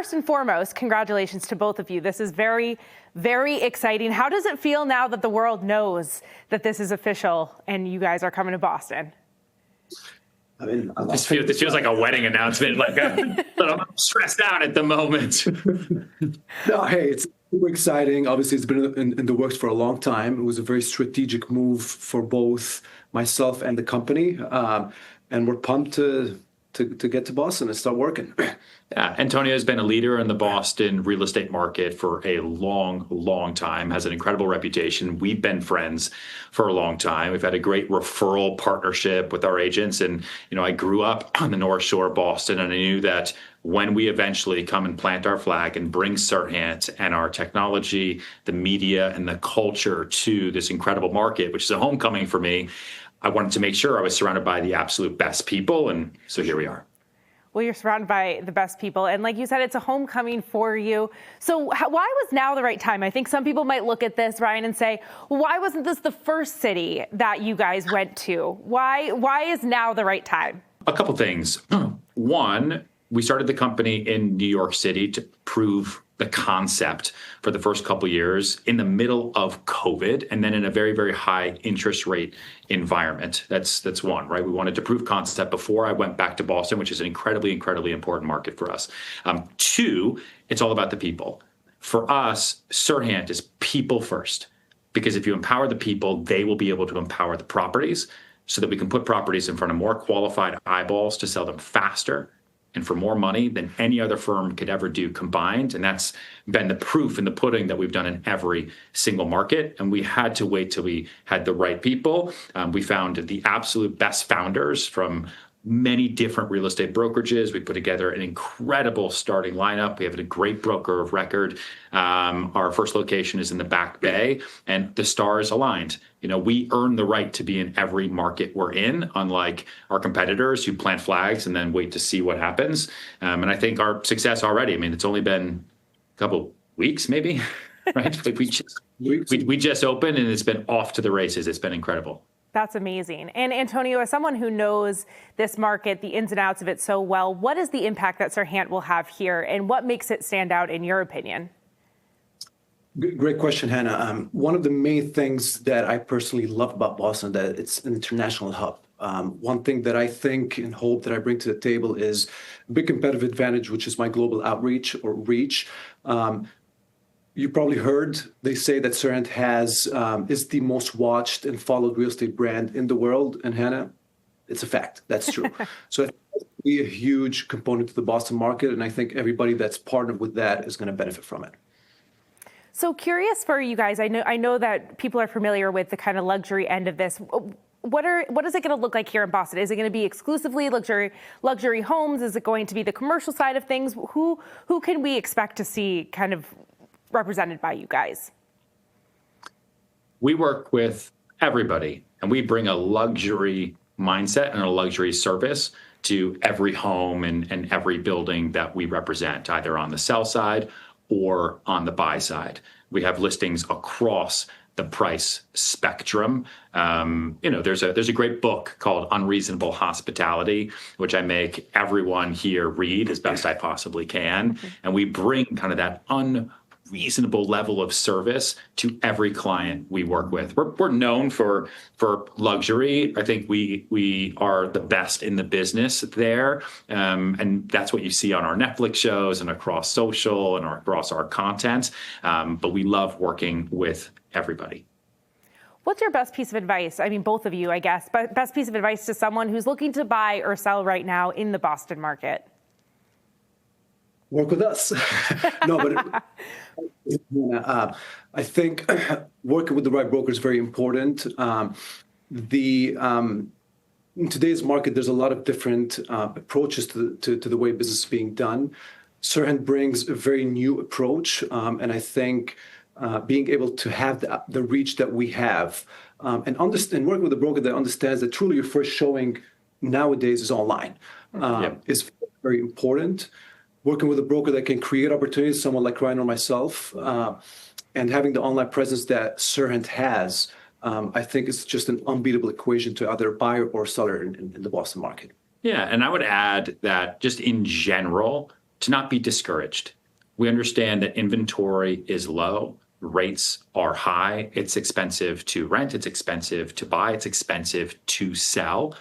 first and foremost, congratulations to both of you. This is very, very exciting. How does it feel now that the world knows that this is official and you guys are coming to Boston? I mean, this feels like a wedding announcement. Like I'm stressed out at the moment. No, hey, it's super exciting. Obviously, it's been in the works for a long time. It was a very strategic move for both myself and the company, and we're pumped to get to Boston and start working. Yeah, Antonio has been a leader in the Boston real estate market for a long, long time, has an incredible reputation. We've been friends for a long time. We've had a great referral partnership with our agents. And, I grew up on the North Shore of Boston, and I knew that when we eventually come and plant our flag and bring Serhant and our technology, the media, and the culture to this incredible market, which is a homecoming for me, I wanted to make sure I was surrounded by the absolute best people. And so here we are. Well, you're surrounded by the best people. And like you said, it's a homecoming for you. So why was now the right time? I think some people might look at this, Ryan, and say, well, why wasn't this the first city that you guys went to? Why is now the right time? A couple things. One, we started the company in New York City to prove the concept for the first couple of years in the middle of COVID, and then in a very, very high interest rate environment. That's one, right? We wanted to prove concept before I went back to Boston, which is an incredibly, incredibly important market for us. Two, it's all about the people. For us, Serhant is people first, because if you empower the people, they will be able to empower the properties so that we can put properties in front of more qualified eyeballs to sell them faster and for more money than any other firm could ever do combined. And that's been the proof in the pudding that we've done in every single market. And we had to wait till we had the right people. We found the absolute best founders from many different real estate brokerages. We put together an incredible starting lineup. We have a great broker of record. Our first location is in the Back Bay, and the stars aligned. We earn the right to be in every market we're in, unlike our competitors who plant flags and then wait to see what happens. And I think our success already, it's only been a couple weeks, maybe, right? Like we just opened and it's been off to the races. It's been incredible. That's amazing. And Antonio, as someone who knows this market, the ins and outs of it so well, what is the impact that Serhant will have here, and what makes it stand out in your opinion? Great question, Hannah. One of the main things that I personally love about Boston, that it's an international hub. One thing that I think and hope that I bring to the table is a big competitive advantage, which is my global outreach or reach. You probably heard they say that Serhant is the most watched and followed real estate brand in the world. And Hannah, it's a fact. That's true. So it's be a huge component to the Boston market. And I think everybody that's partnered with that is going to benefit from it. So curious for you guys. I know that people are familiar with the kind of luxury end of this. What is it going to look like here in Boston? Is it going to be exclusively luxury homes? Is it going to be the commercial side of things? Who can we expect to see kind of represented by you guys? We work with everybody, and we bring a luxury mindset and a luxury service to every home and every building that we represent, either on the sell side or on the buy side. We have listings across the price spectrum. There's a great book called Unreasonable Hospitality, which I make everyone here read as best I possibly can. And we bring kind of that unreasonable level of service to every client we work with. We're known for luxury. I think we are the best in the business there. And that's what you see on our Netflix shows and across social and across our content. But we love working with everybody. What's your best piece of advice? Both of you, I guess, but best piece of advice to someone who's looking to buy or sell right now in the Boston market? Work with us. No, but I think working with the right broker is very important. In today's market, there's a lot of different approaches to the way business is being done. Serhant brings a very new approach, and I think being able to have the reach that we have and working with a broker that understands that truly your first showing nowadays is online is very important. Working with a broker that can create opportunities, someone like Ryan or myself, and having the online presence that Serhant has, I think it's just an unbeatable equation to either buyer or seller in the Boston market. Yeah, and I would add that just in general, to not be discouraged. We understand that inventory is low, rates are high, it's expensive to rent, it's expensive to buy, it's expensive to sell.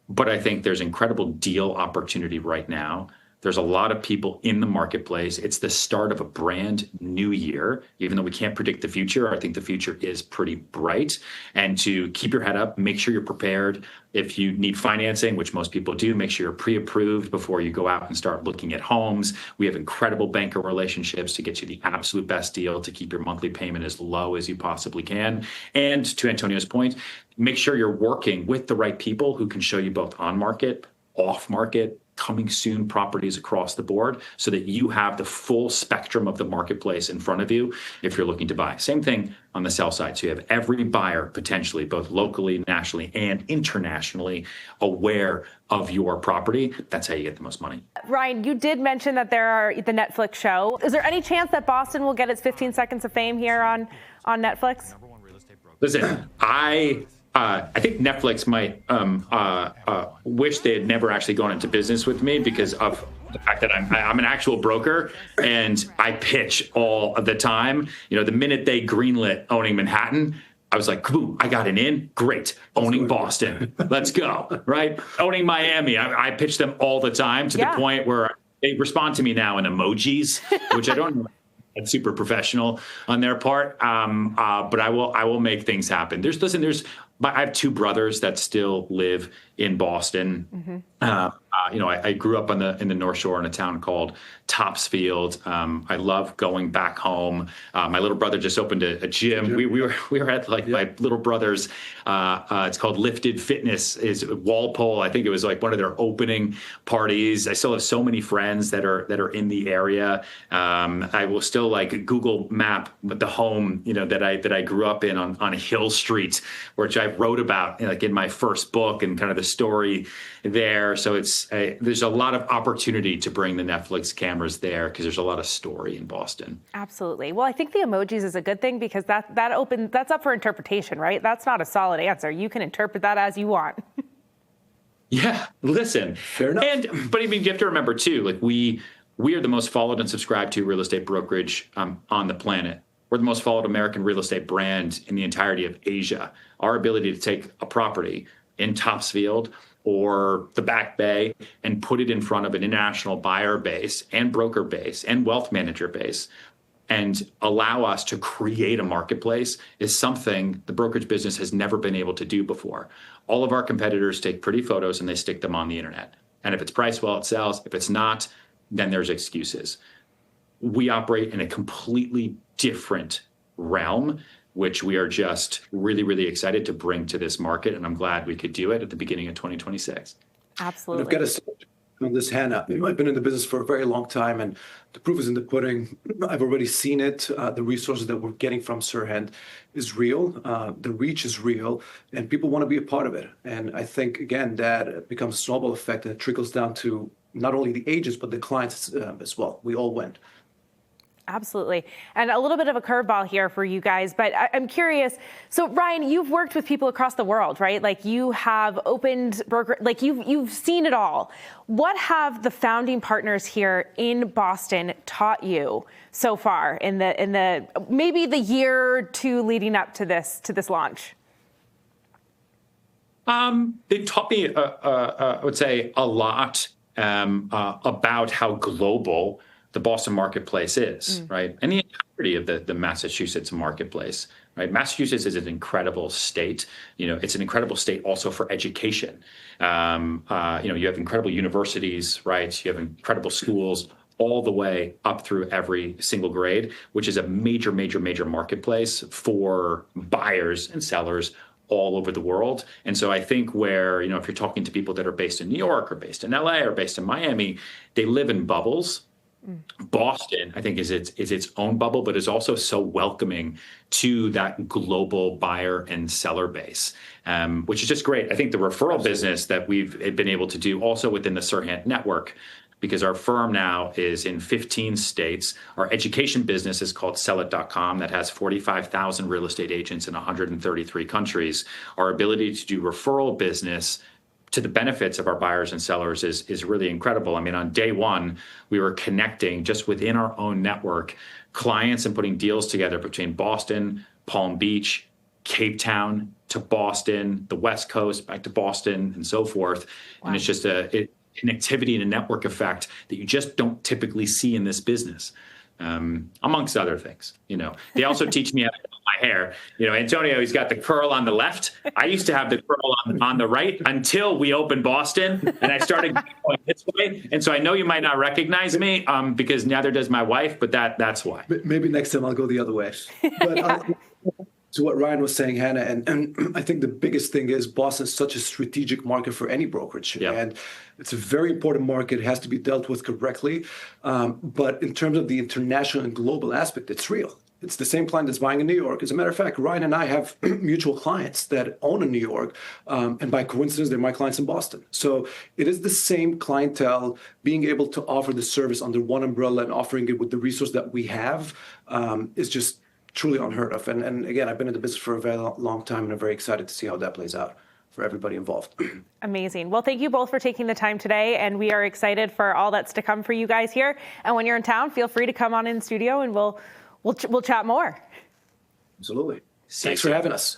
But I think there's incredible deal opportunity right now. There's a lot of people in the marketplace. It's the start of a brand new year. Even though we can't predict the future, I think the future is pretty bright. And to keep your head up, make sure you're prepared. If you need financing, which most people do, make sure you're pre-approved before you go out and start looking at homes. We have incredible banker relationships to get you the absolute best deal to keep your monthly payment as low as you possibly can. And to Antonio's point, make sure you're working with the right people who can show you both on market, off market, coming soon properties across the board so that you have the full spectrum of the marketplace in front of you if you're looking to buy. Same thing on the sell side. So you have every buyer potentially, both locally, nationally, and internationally aware of your property. That's how you get the most money. Ryan, you did mention that there are the Netflix show. Is there any chance that Boston will get its 15 seconds of fame here on Netflix? Listen, I think Netflix might wish they had never actually gone into business with me because of the fact that I'm an actual broker and I pitch all of the time. You know, the minute they greenlit owning Manhattan, I was like, boom, I got an in. Great. Owning Boston. Let's go. Right? Owning Miami. I pitch them all the time to the point where they respond to me now in emojis, which I don't know. It's super professional on their part, but I will make things happen. I have two brothers that still live in Boston. Mm-hmm. I grew up in the North Shore in a town called Topsfield. I love going back home. My little brother just opened a gym. We were at my little brother's. It's called Lifted Fitness. Is Walpole. I think it was like one of their opening parties. I still have so many friends that are in the area. I will still Google Map the home that I grew up in on Hill Street, which I wrote about in my first book and kind of the story there. So there's a lot of opportunity to bring the Netflix cameras there because there's a lot of story in Boston. Absolutely. Well, I think the emojis is a good thing because that's up for interpretation, right? That's not a solid answer. You can interpret that as you want. Yeah, listen. Fair enough. But I mean, you have to remember too, we are the most followed and subscribed to real estate brokerage on the planet. We're the most followed American real estate brand in the entirety of Asia. Our ability to take a property in Topsfield or the Back Bay and put it in front of an international buyer base and broker base and wealth manager base and allow us to create a marketplace is something the brokerage business has never been able to do before. All of our competitors take pretty photos and they stick them on the internet. And if it's priced well, it sells. If it's not, then there's excuses. We operate in a completely different realm, which we are just really, really excited to bring to this market. And I'm glad we could do it at the beginning of 2026. Absolutely. And I've got to say on this, Hannah, I've been in the business for a very long time, and the proof is in the pudding. I've already seen it. The resources that we're getting from Serhant is real. The reach is real, and people want to be a part of it. And I think, again, that becomes a snowball effect, and it trickles down to not only the agents, but the clients as well. We all win. Absolutely. And a little bit of a curveball here for you guys, but I'm curious. So Ryan, you've worked with people across the world, right? Like you have opened broker, like you've seen it all. What have the founding partners here in Boston taught you so far in the maybe the year or two leading up to this launch? They taught me, I would say, a lot about how global the Boston marketplace is, right? And the entirety of the Massachusetts marketplace, right? Massachusetts is an incredible state. It's an incredible state also for education. You have incredible universities, right? You have incredible schools all the way up through every single grade, which is a major, major, major marketplace for buyers and sellers all over the world. And so I think where, if you're talking to people that are based in New York or based in LA or based in Miami, they live in bubbles. Boston, I think, is its own bubble, but is also so welcoming to that global buyer and seller base, which is just great. I think the referral business that we've been able to do also within the Serhant network, because our firm now is in 15 states. Our education business is called sellit.com that has 45,000 real estate agents in 133 countries. Our ability to do referral business to the benefits of our buyers and sellers is really incredible. I mean, on day one, we were connecting just within our own network clients and putting deals together between Boston, Palm Beach, Cape Town to Boston, the West Coast, back to Boston, and so forth. Wow. And it's just a connectivity and a network effect that you just don't typically see in this business, amongst other things. You know, they also teach me how to cut my hair. You know, Antonio, he's got the curl on the left. I used to have the curl on the right until we opened Boston, and I started going this way. And so I know you might not recognize me because neither does my wife, but that's why. Maybe next time I'll go the other way. But yeah. To what Ryan was saying, Hannah, and I think the biggest thing is Boston is such a strategic market for any brokerage. Yep. And it's a very important market. It has to be dealt with correctly. But in terms of the international and global aspect, it's real. It's the same client that's buying in New York. As a matter of fact, Ryan and I have mutual clients that own in New York. And by coincidence, they're my clients in Boston. So it is the same clientele. Being able to offer the service under one umbrella and offering it with the resource that we have is just truly unheard of. And again, I've been in the business for a very long time, and I'm very excited to see how that plays out for everybody involved. Amazing. Well, thank you both for taking the time today, and we are excited for all that's to come for you guys here. And when you're in town, feel free to come on in studio, and we'll chat more. Absolutely. Thanks for having us.